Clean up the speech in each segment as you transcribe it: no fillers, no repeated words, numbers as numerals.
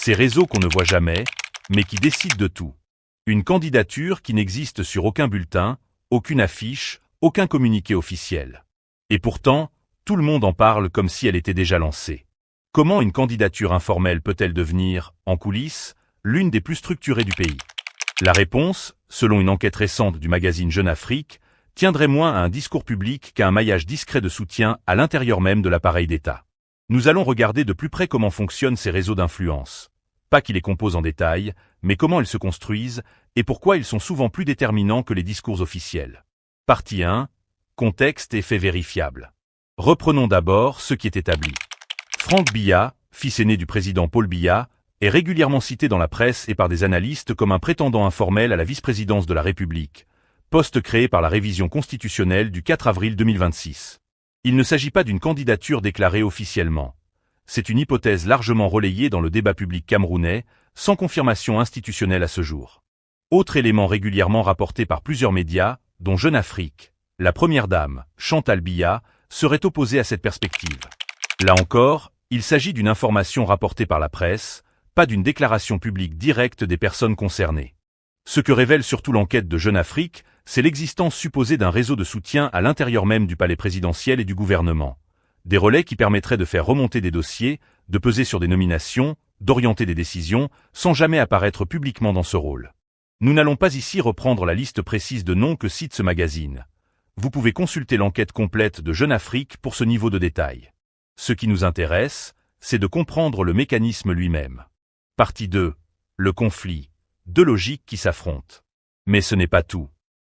Ces réseaux qu'on ne voit jamais, mais qui décident de tout. Une candidature qui n'existe sur aucun bulletin, aucune affiche, aucun communiqué officiel. Et pourtant, tout le monde en parle comme si elle était déjà lancée. Comment une candidature informelle peut-elle devenir, en coulisses, l'une des plus structurées du pays? La réponse, selon une enquête récente du magazine Jeune Afrique, tiendrait moins à un discours public qu'à un maillage discret de soutien à l'intérieur même de l'appareil d'État. Nous allons regarder de plus près comment fonctionnent ces réseaux d'influence. Pas qui les composent en détail, mais comment ils se construisent et pourquoi ils sont souvent plus déterminants que les discours officiels. Partie 1. Contexte et faits vérifiables. Reprenons d'abord ce qui est établi. Franck Biya, fils aîné du président Paul Biya, est régulièrement cité dans la presse et par des analystes comme un prétendant informel à la vice-présidence de la République, poste créé par la révision constitutionnelle du 4 avril 2026. Il ne s'agit pas d'une candidature déclarée officiellement. C'est une hypothèse largement relayée dans le débat public camerounais, sans confirmation institutionnelle à ce jour. Autre élément régulièrement rapporté par plusieurs médias, dont Jeune Afrique, la première dame, Chantal Biya, serait opposée à cette perspective. Là encore, il s'agit d'une information rapportée par la presse, pas d'une déclaration publique directe des personnes concernées. Ce que révèle surtout l'enquête de Jeune Afrique, c'est l'existence supposée d'un réseau de soutien à l'intérieur même du palais présidentiel et du gouvernement. Des relais qui permettraient de faire remonter des dossiers, de peser sur des nominations, d'orienter des décisions, sans jamais apparaître publiquement dans ce rôle. Nous n'allons pas ici reprendre la liste précise de noms que cite ce magazine. Vous pouvez consulter l'enquête complète de Jeune Afrique pour ce niveau de détail. Ce qui nous intéresse, c'est de comprendre le mécanisme lui-même. Partie 2. Le conflit. Deux logiques qui s'affrontent. Mais ce n'est pas tout.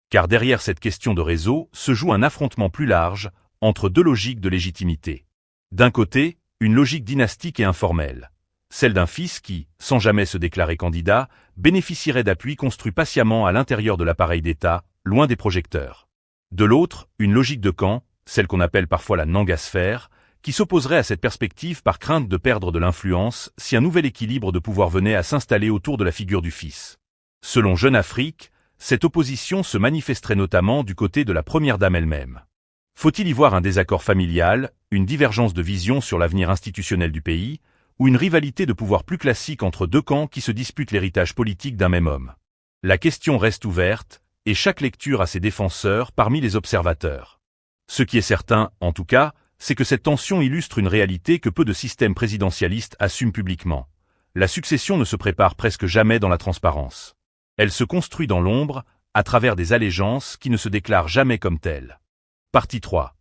Car derrière cette question de réseau se joue un affrontement plus large entre deux logiques de légitimité. D'un côté, une logique dynastique et informelle. Celle d'un fils qui, sans jamais se déclarer candidat, bénéficierait d'appuis construits patiemment à l'intérieur de l'appareil d'État, loin des projecteurs. De l'autre, une logique de camp, celle qu'on appelle parfois la nangasphère, qui s'opposerait à cette perspective par crainte de perdre de l'influence si un nouvel équilibre de pouvoir venait à s'installer autour de la figure du fils. Selon Jeune Afrique, cette opposition se manifesterait notamment du côté de la première dame elle-même. Faut-il y voir un désaccord familial, une divergence de vision sur l'avenir institutionnel du pays, ou une rivalité de pouvoir plus classique entre deux camps qui se disputent l'héritage politique d'un même homme? La question reste ouverte, et chaque lecture a ses défenseurs parmi les observateurs. Ce qui est certain, en tout cas, c'est que cette tension illustre une réalité que peu de systèmes présidentialistes assument publiquement. La succession ne se prépare presque jamais dans la transparence. Elle se construit dans l'ombre, à travers des allégeances qui ne se déclarent jamais comme telles. Partie 3.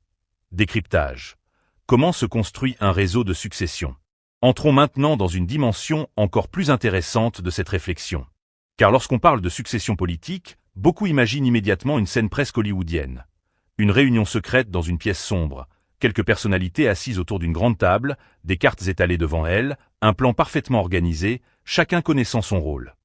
Décryptage. Comment se construit un réseau de succession? Entrons maintenant dans une dimension encore plus intéressante de cette réflexion. Car lorsqu'on parle de succession politique, beaucoup imaginent immédiatement une scène presque hollywoodienne. Une réunion secrète dans une pièce sombre, quelques personnalités assises autour d'une grande table, des cartes étalées devant elles, un plan parfaitement organisé, chacun connaissant son rôle.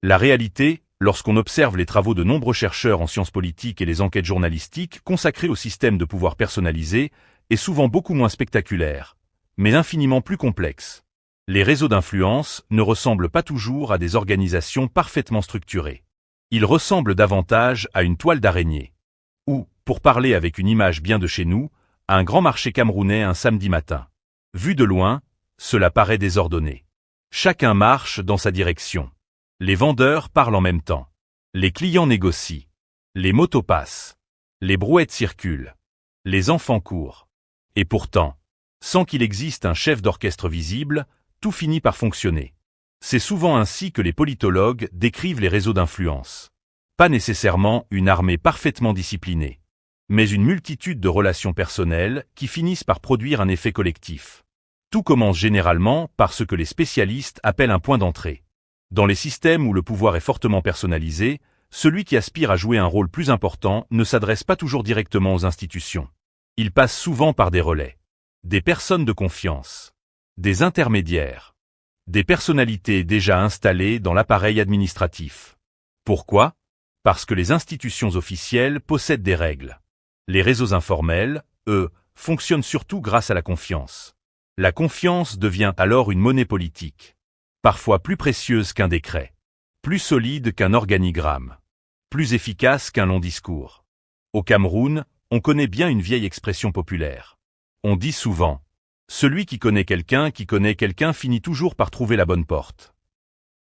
La réalité, lorsqu'on observe les travaux de nombreux chercheurs en sciences politiques et les enquêtes journalistiques consacrées au système de pouvoir personnalisé, est souvent beaucoup moins spectaculaire, mais infiniment plus complexe. Les réseaux d'influence ne ressemblent pas toujours à des organisations parfaitement structurées. Ils ressemblent davantage à une toile d'araignée. Ou, pour parler avec une image bien de chez nous, à un grand marché camerounais un samedi matin. Vu de loin, cela paraît désordonné. Chacun marche dans sa direction. Les vendeurs parlent en même temps. Les clients négocient. Les motos passent. Les brouettes circulent. Les enfants courent. Et pourtant, sans qu'il existe un chef d'orchestre visible, tout finit par fonctionner. C'est souvent ainsi que les politologues décrivent les réseaux d'influence. Pas nécessairement une armée parfaitement disciplinée, mais une multitude de relations personnelles qui finissent par produire un effet collectif. Tout commence généralement par ce que les spécialistes appellent un point d'entrée. Dans les systèmes où le pouvoir est fortement personnalisé, celui qui aspire à jouer un rôle plus important ne s'adresse pas toujours directement aux institutions. Il passe souvent par des relais, des personnes de confiance, des intermédiaires, des personnalités déjà installées dans l'appareil administratif. Pourquoi? Parce que les institutions officielles possèdent des règles. Les réseaux informels, eux, fonctionnent surtout grâce à la confiance. La confiance devient alors une monnaie politique. Parfois plus précieuse qu'un décret, plus solide qu'un organigramme, plus efficace qu'un long discours. Au Cameroun, on connaît bien une vieille expression populaire. On dit souvent « Celui qui connaît quelqu'un finit toujours par trouver la bonne porte ».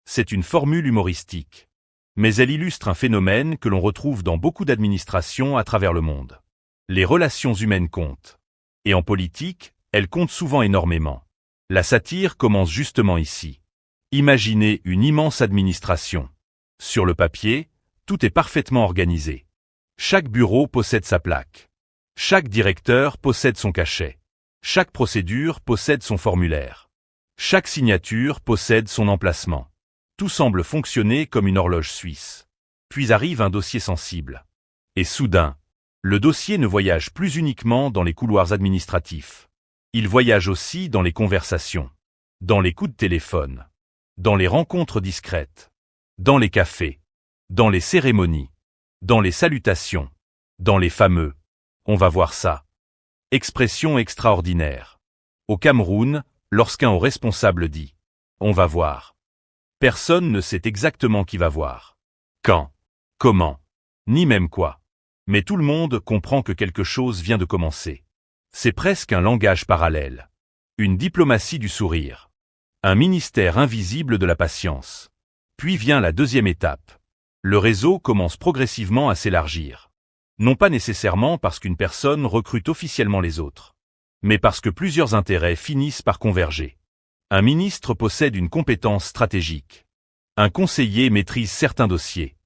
C'est une formule humoristique. Mais elle illustre un phénomène que l'on retrouve dans beaucoup d'administrations à travers le monde. Les relations humaines comptent. Et en politique, elles comptent souvent énormément. La satire commence justement ici. Imaginez une immense administration. Sur le papier, tout est parfaitement organisé. Chaque bureau possède sa plaque. Chaque directeur possède son cachet. Chaque procédure possède son formulaire. Chaque signature possède son emplacement. Tout semble fonctionner comme une horloge suisse. Puis arrive un dossier sensible. Et soudain, le dossier ne voyage plus uniquement dans les couloirs administratifs. Il voyage aussi dans les conversations, dans les coups de téléphone, dans les rencontres discrètes, dans les cafés, dans les cérémonies, dans les salutations, dans les fameux « on va voir ça ». Expression extraordinaire. Au Cameroun, lorsqu'un haut responsable dit « on va voir », personne ne sait exactement qui va voir, quand, comment, ni même quoi. Mais tout le monde comprend que quelque chose vient de commencer. C'est presque un langage parallèle. Une diplomatie du sourire. Un ministère invisible de la patience. Puis vient la deuxième étape. Le réseau commence progressivement à s'élargir. Non pas nécessairement parce qu'une personne recrute officiellement les autres, mais parce que plusieurs intérêts finissent par converger. Un ministre possède une compétence stratégique. Un conseiller maîtrise certains dossiers.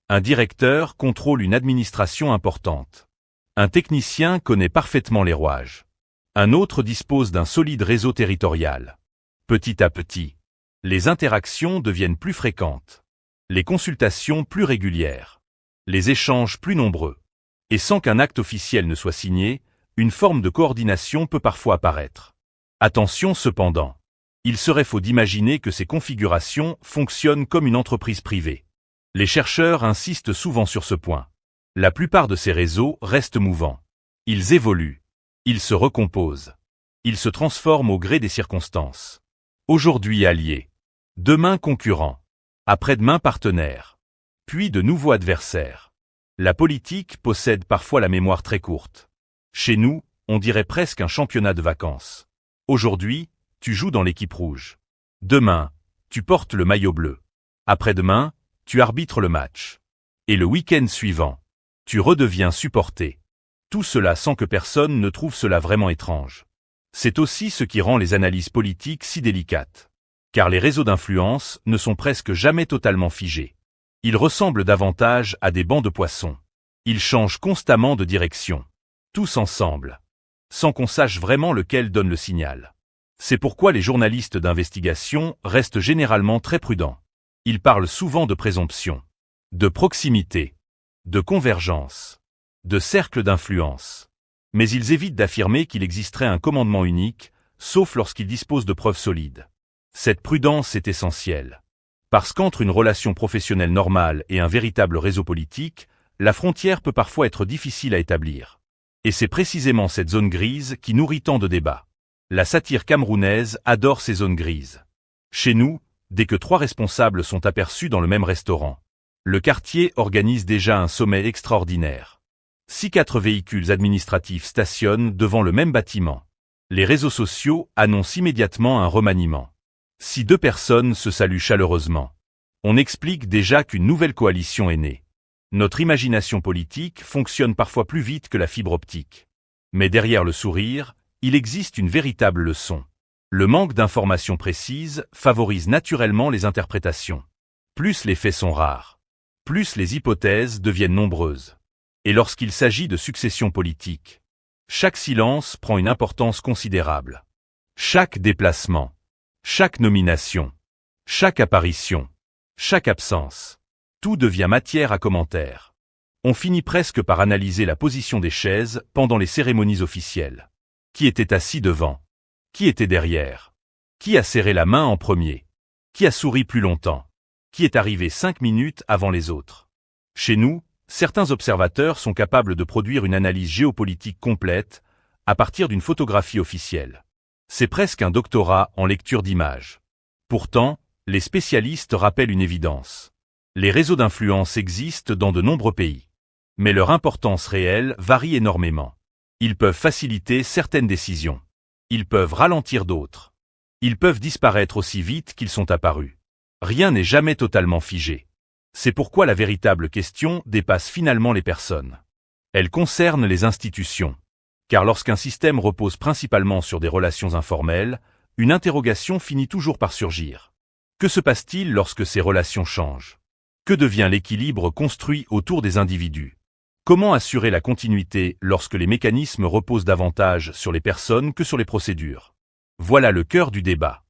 Un directeur contrôle une administration importante. Un technicien connaît parfaitement les rouages. Un autre dispose d'un solide réseau territorial. Petit à petit, les interactions deviennent plus fréquentes. Les consultations plus régulières. Les échanges plus nombreux. Et sans qu'un acte officiel ne soit signé, une forme de coordination peut parfois apparaître. Attention cependant. Il serait faux d'imaginer que ces configurations fonctionnent comme une entreprise privée. Les chercheurs insistent souvent sur ce point. La plupart de ces réseaux restent mouvants. Ils évoluent. Ils se recomposent. Ils se transforment au gré des circonstances. Aujourd'hui alliés. Demain concurrents. Après-demain partenaires. Puis de nouveaux adversaires. La politique possède parfois la mémoire très courte. Chez nous, on dirait presque un championnat de vacances. Aujourd'hui, tu joues dans l'équipe rouge. Demain, tu portes le maillot bleu. Après-demain, tu arbitres le match. Et le week-end suivant, tu redeviens supporter. Tout cela sans que personne ne trouve cela vraiment étrange. C'est aussi ce qui rend les analyses politiques si délicates. Car les réseaux d'influence ne sont presque jamais totalement figés. Ils ressemblent davantage à des bancs de poissons. Ils changent constamment de direction. Tous ensemble. Sans qu'on sache vraiment lequel donne le signal. C'est pourquoi les journalistes d'investigation restent généralement très prudents. Ils parlent souvent de présomption, de proximité, de convergence, de cercle d'influence. Mais ils évitent d'affirmer qu'il existerait un commandement unique, sauf lorsqu'ils disposent de preuves solides. Cette prudence est essentielle. Parce qu'entre une relation professionnelle normale et un véritable réseau politique, la frontière peut parfois être difficile à établir. Et c'est précisément cette zone grise qui nourrit tant de débats. La satire camerounaise adore ces zones grises. Chez nous, dès que 3 responsables sont aperçus dans le même restaurant, le quartier organise déjà un sommet extraordinaire. Si 4 véhicules administratifs stationnent devant le même bâtiment, les réseaux sociaux annoncent immédiatement un remaniement. Si 2 personnes se saluent chaleureusement, on explique déjà qu'une nouvelle coalition est née. Notre imagination politique fonctionne parfois plus vite que la fibre optique. Mais derrière le sourire, il existe une véritable leçon. Le manque d'informations précises favorise naturellement les interprétations. Plus les faits sont rares, plus les hypothèses deviennent nombreuses. Et lorsqu'il s'agit de succession politique, chaque silence prend une importance considérable. Chaque déplacement, chaque nomination, chaque apparition, chaque absence, tout devient matière à commentaires. On finit presque par analyser la position des chaises pendant les cérémonies officielles. Qui était assis devant? Qui était derrière? Qui a serré la main en premier? Qui a souri plus longtemps? Qui est arrivé 5 minutes avant les autres? Chez nous, certains observateurs sont capables de produire une analyse géopolitique complète à partir d'une photographie officielle. C'est presque un doctorat en lecture d'images. Pourtant, les spécialistes rappellent une évidence. Les réseaux d'influence existent dans de nombreux pays. Mais leur importance réelle varie énormément. Ils peuvent faciliter certaines décisions. Ils peuvent ralentir d'autres. Ils peuvent disparaître aussi vite qu'ils sont apparus. Rien n'est jamais totalement figé. C'est pourquoi la véritable question dépasse finalement les personnes. Elle concerne les institutions. Car lorsqu'un système repose principalement sur des relations informelles, une interrogation finit toujours par surgir. Que se passe-t-il lorsque ces relations changent? Que devient l'équilibre construit autour des individus? Comment assurer la continuité lorsque les mécanismes reposent davantage sur les personnes que sur les procédures? Voilà le cœur du débat.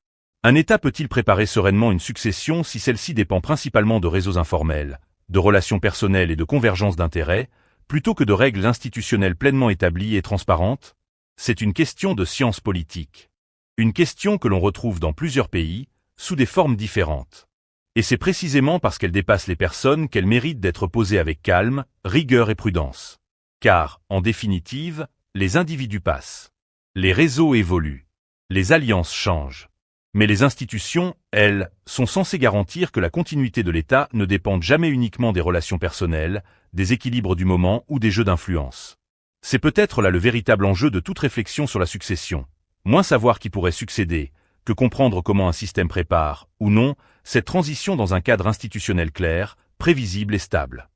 Un État peut-il préparer sereinement une succession si celle-ci dépend principalement de réseaux informels, de relations personnelles et de convergences d'intérêts, plutôt que de règles institutionnelles pleinement établies et transparentes? C'est une question de science politique. Une question que l'on retrouve dans plusieurs pays, sous des formes différentes. Et c'est précisément parce qu'elle dépasse les personnes qu'elle mérite d'être posée avec calme, rigueur et prudence. Car, en définitive, les individus passent. Les réseaux évoluent. Les alliances changent. Mais les institutions, elles, sont censées garantir que la continuité de l'État ne dépende jamais uniquement des relations personnelles, des équilibres du moment ou des jeux d'influence. C'est peut-être là le véritable enjeu de toute réflexion sur la succession. Moins savoir qui pourrait succéder, que comprendre comment un système prépare, ou non, cette transition dans un cadre institutionnel clair, prévisible et stable.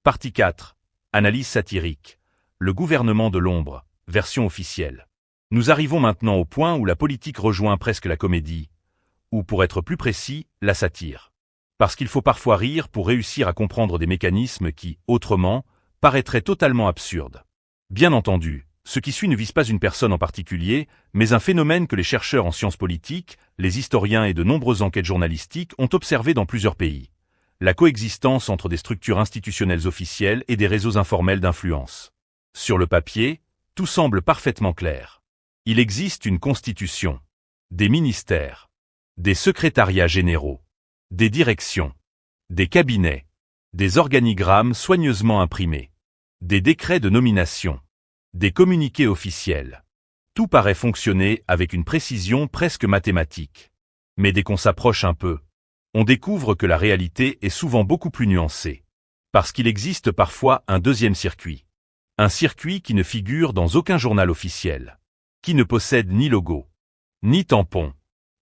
Partie 4. Analyse satirique. Le gouvernement de l'ombre, version officielle. Nous arrivons maintenant au point où la politique rejoint presque la comédie, ou pour être plus précis, la satire. Parce qu'il faut parfois rire pour réussir à comprendre des mécanismes qui, autrement, paraîtraient totalement absurdes. Bien entendu, ce qui suit ne vise pas une personne en particulier, mais un phénomène que les chercheurs en sciences politiques, les historiens et de nombreuses enquêtes journalistiques ont observé dans plusieurs pays. La coexistence entre des structures institutionnelles officielles et des réseaux informels d'influence. Sur le papier, tout semble parfaitement clair. Il existe une constitution, des ministères, des secrétariats généraux, des directions, des cabinets, des organigrammes soigneusement imprimés, des décrets de nomination, des communiqués officiels. Tout paraît fonctionner avec une précision presque mathématique. Mais dès qu'on s'approche un peu, on découvre que la réalité est souvent beaucoup plus nuancée. Parce qu'il existe parfois un deuxième circuit. Un circuit qui ne figure dans aucun journal officiel. Qui ne possède ni logo, ni tampon,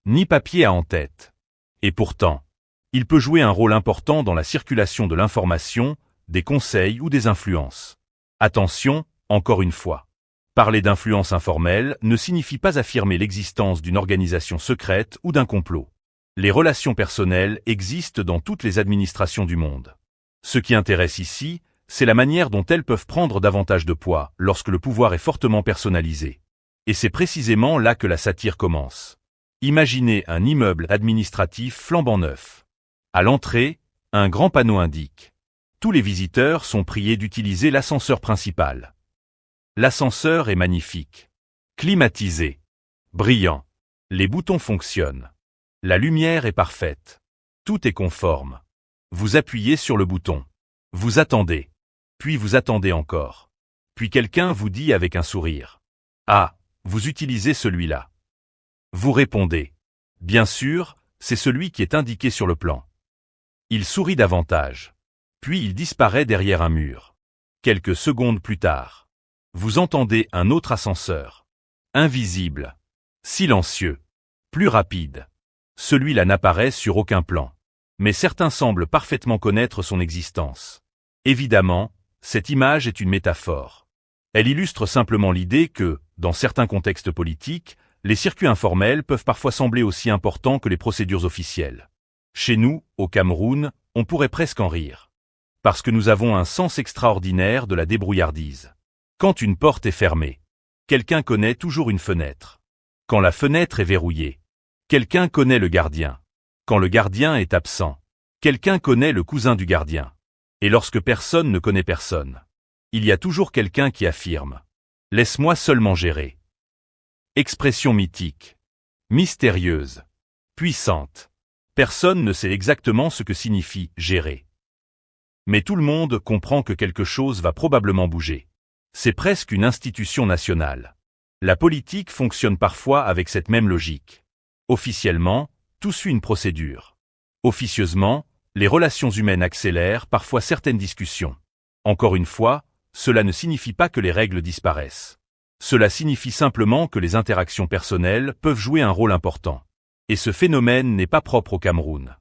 ni papier à en-tête. Et pourtant, il peut jouer un rôle important dans la circulation de l'information, des conseils ou des influences. Attention, encore une fois. Parler d'influence informelle ne signifie pas affirmer l'existence d'une organisation secrète ou d'un complot. Les relations personnelles existent dans toutes les administrations du monde. Ce qui intéresse ici, c'est la manière dont elles peuvent prendre davantage de poids lorsque le pouvoir est fortement personnalisé. Et c'est précisément là que la satire commence. Imaginez un immeuble administratif flambant neuf. À l'entrée, un grand panneau indique. Tous les visiteurs sont priés d'utiliser l'ascenseur principal. L'ascenseur est magnifique. Climatisé. Brillant. Les boutons fonctionnent. La lumière est parfaite. Tout est conforme. Vous appuyez sur le bouton. Vous attendez. Puis vous attendez encore. Puis quelqu'un vous dit avec un sourire. Ah, vous utilisez celui-là. Vous répondez. Bien sûr, c'est celui qui est indiqué sur le plan. Il sourit davantage. Puis il disparaît derrière un mur. Quelques secondes plus tard. Vous entendez un autre ascenseur. Invisible. Silencieux. Plus rapide. Celui-là n'apparaît sur aucun plan. Mais certains semblent parfaitement connaître son existence. Évidemment, cette image est une métaphore. Elle illustre simplement l'idée que, dans certains contextes politiques, les circuits informels peuvent parfois sembler aussi importants que les procédures officielles. Chez nous, au Cameroun, on pourrait presque en rire. Parce que nous avons un sens extraordinaire de la débrouillardise. Quand une porte est fermée, quelqu'un connaît toujours une fenêtre. Quand la fenêtre est verrouillée, quelqu'un connaît le gardien. Quand le gardien est absent, quelqu'un connaît le cousin du gardien. Et lorsque personne ne connaît personne, il y a toujours quelqu'un qui affirme « Laisse-moi seulement gérer ». Expression mythique, mystérieuse, puissante. Personne ne sait exactement ce que signifie « gérer ». Mais tout le monde comprend que quelque chose va probablement bouger. C'est presque une institution nationale. La politique fonctionne parfois avec cette même logique. Officiellement, tout suit une procédure. Officieusement, les relations humaines accélèrent parfois certaines discussions. Encore une fois, cela ne signifie pas que les règles disparaissent. Cela signifie simplement que les interactions personnelles peuvent jouer un rôle important. Et ce phénomène n'est pas propre au Cameroun.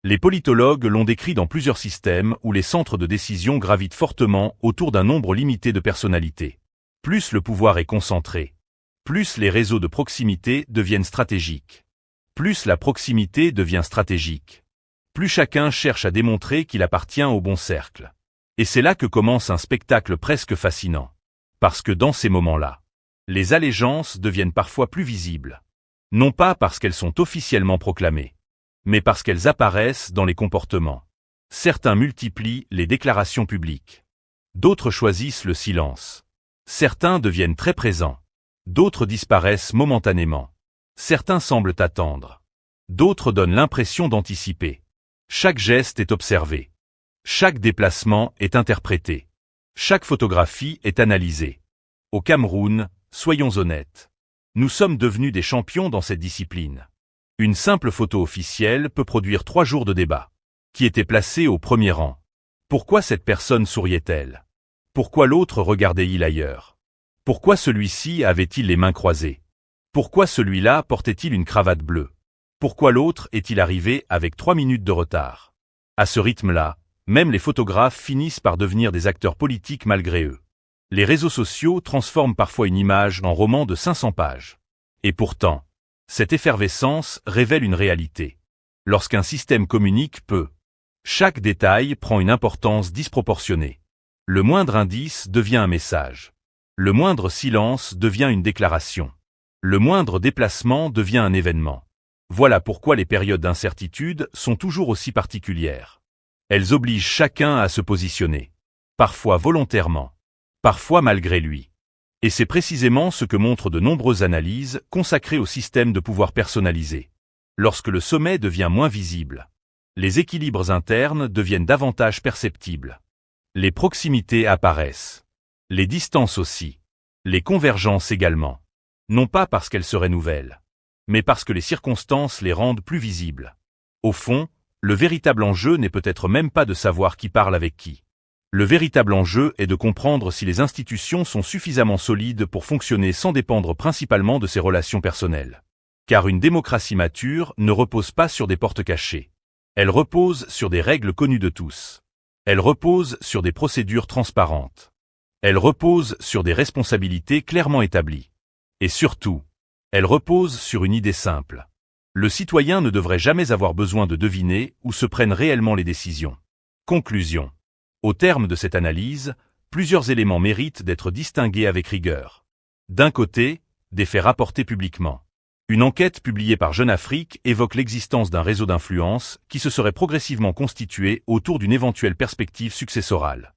Les politologues l'ont décrit dans plusieurs systèmes où les centres de décision gravitent fortement autour d'un nombre limité de personnalités. Plus le pouvoir est concentré, plus les réseaux de proximité deviennent stratégiques. Plus la proximité devient stratégique, plus chacun cherche à démontrer qu'il appartient au bon cercle. Et c'est là que commence un spectacle presque fascinant. Parce que dans ces moments-là, les allégeances deviennent parfois plus visibles. Non pas parce qu'elles sont officiellement proclamées, mais parce qu'elles apparaissent dans les comportements. Certains multiplient les déclarations publiques. D'autres choisissent le silence. Certains deviennent très présents. D'autres disparaissent momentanément. Certains semblent attendre. D'autres donnent l'impression d'anticiper. Chaque geste est observé. Chaque déplacement est interprété. Chaque photographie est analysée. Au Cameroun, soyons honnêtes. Nous sommes devenus des champions dans cette discipline. Une simple photo officielle peut produire 3 jours de débat. Qui était placé au premier rang? Pourquoi cette personne souriait-elle? Pourquoi l'autre regardait-il ailleurs? Pourquoi celui-ci avait-il les mains croisées? Pourquoi celui-là portait-il une cravate bleue? Pourquoi l'autre est-il arrivé avec 3 minutes de retard? À ce rythme-là, même les photographes finissent par devenir des acteurs politiques malgré eux. Les réseaux sociaux transforment parfois une image en roman de 500 pages. Et pourtant, cette effervescence révèle une réalité. Lorsqu'un système communique peu, chaque détail prend une importance disproportionnée. Le moindre indice devient un message. Le moindre silence devient une déclaration. Le moindre déplacement devient un événement. Voilà pourquoi les périodes d'incertitude sont toujours aussi particulières. Elles obligent chacun à se positionner. Parfois volontairement. Parfois malgré lui. Et c'est précisément ce que montrent de nombreuses analyses consacrées au système de pouvoir personnalisé. Lorsque le sommet devient moins visible, les équilibres internes deviennent davantage perceptibles. Les proximités apparaissent. Les distances aussi. Les convergences également. Non pas parce qu'elles seraient nouvelles, mais parce que les circonstances les rendent plus visibles. Au fond, le véritable enjeu n'est peut-être même pas de savoir qui parle avec qui. Le véritable enjeu est de comprendre si les institutions sont suffisamment solides pour fonctionner sans dépendre principalement de ces relations personnelles. Car une démocratie mature ne repose pas sur des portes cachées. Elle repose sur des règles connues de tous. Elle repose sur des procédures transparentes. Elle repose sur des responsabilités clairement établies. Et surtout, elle repose sur une idée simple. Le citoyen ne devrait jamais avoir besoin de deviner où se prennent réellement les décisions. Conclusion. Au terme de cette analyse, plusieurs éléments méritent d'être distingués avec rigueur. D'un côté, des faits rapportés publiquement. Une enquête publiée par Jeune Afrique évoque l'existence d'un réseau d'influence qui se serait progressivement constitué autour d'une éventuelle perspective successorale.